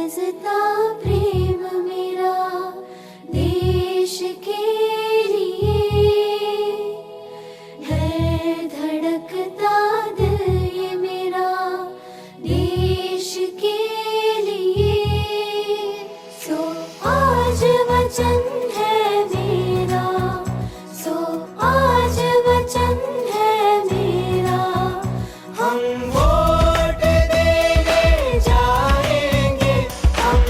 बरसता प्रेम मेरा देश के लिए है, धड़कता दिल ये मेरा देश के लिए। सो आज वचन है मेरा, सो आज वचन है मेरा, हम वोट देने जाएंगे, हम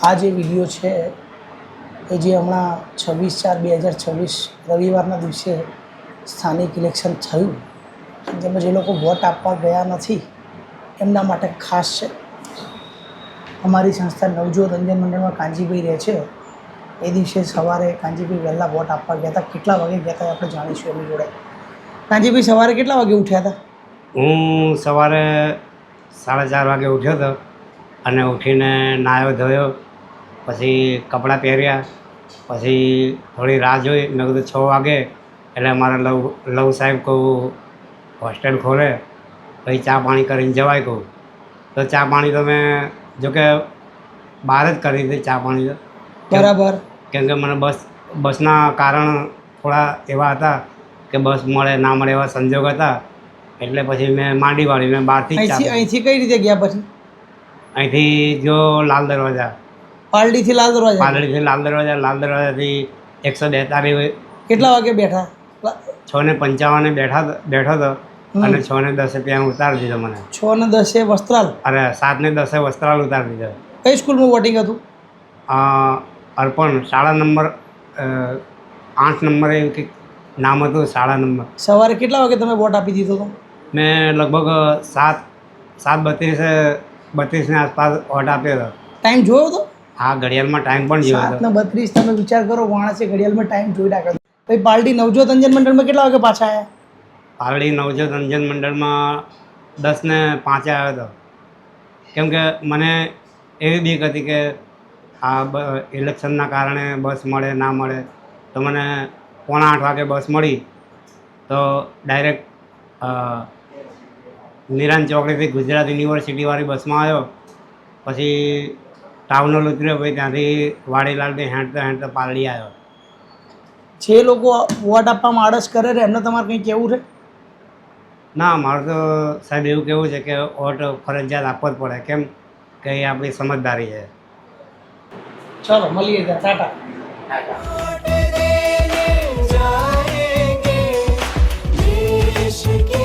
આ જે વિડીયો છે એ જે હમણાં 26/4/2026 રવિવારના દિવસે સ્થાનિક ઇલેક્શન થયું, જેમાં જે લોકો વોટ આપવા ગયા નથી એમના માટે ખાસ છે. અમારી સંસ્થા નવજોત અંજન મંડળમાં કાંજીભાઈ રહે છે. એ દિવસે સવારે કાંજીભાઈ વહેલા વોટ આપવા ગયા હતા. કેટલા વાગે ગયા હતા આપણે જાણીશું એમની જોડે. કાંજીભાઈ સવારે કેટલા વાગે ઉઠ્યા હતા? હું સવારે 4:30 વાગે ઉઠ્યો હતો અને ઉઠીને નાહ્યો ધોયો, પછી કપડાં પહેર્યા, પછી થોડી રાહ જોઈ. મેં કીધું 6 વાગે એટલે અમારા લવ સાહેબ કહું હોસ્ટેલ ખોલે પછી ચા પાણી કરીને જવાય કહું. તો ચા પાણી તો મેં જોકે બહાર જ કરી હતી ચા પાણી તો, બરાબર. કેમ કે મને બસના કારણ થોડા એવા હતા કે બસ મળે ના મળે એવા સંજોગ હતા, એટલે પછી મેં માંડી વાળી મેં બહારથી જ ચા અહીંથી કઈ રીતે ગયા? પછી અહીંથી જો લાલ દરવાજા, પાલડીથી લાલ દરવાજા. પાલડીથી લાલ દરવાજાથી 142. કેટલા વાગે બેઠા? 6:55 બેઠો હતો અને 6:10 ત્યાં ઉતારી દીધો મને. 6:10 વસ્ત્રાલ. અરે 7:10 વસ્ત્રાલ ઉતારી દીધો. કઈ સ્કૂલમાં વોટિંગ હતું? અર્પણ શાળા નંબર 8 નંબર એવું કંઈક નામ હતું, શાળા નંબર. સવારે કેટલા વાગે તમે વોટ આપી દીધો હતો? મેં લગભગ 7:32 આસપાસ વોટ આપ્યો હતો. ટાઈમ જોયો હતો? હા, ઘડિયાળમાં ટાઈમ પણ જોયો હતો. 7:32. તમે વિચાર કરો, માણસે ઘડિયાળમાં ટાઈમ જોઈ નાખ્યો. પછી પાર્ટી નવજોત અંજન મંડળમાં કેટલા વાગે પાછા આવ્યા? પાલડી નવજોત અંજન મંડળમાં 10:05 આવ્યો હતો. કેમ કે મને એવી બીક હતી કે આ ઇલેક્શનના કારણે બસ મળે ના મળે. તો મને 7:45 વાગે બસ મળી તો ડાયરેક્ટ નિરાન ચોકડીથી ગુજરાત યુનિવર્સિટીવાળી બસમાં આવ્યો. પછી ટાઉનહોલ ઉતર્યો, પછી ત્યાંથી વાડીલાલથી હેંડતો પાલડી આવ્યો. જે લોકો વોટ આપવામાં આળસ કરે છે એમને તમારે કંઈ કહેવું છે? ના, મારું તો સાહેબ એવું કહેવું છે કે વોટ ફરજિયાત આપવો જ પડે. કેમ કે એ આપણી સમજદારી છે. ચલો મળીએ ત્યાં. ટાટા. वोट देने जाएंगे देश के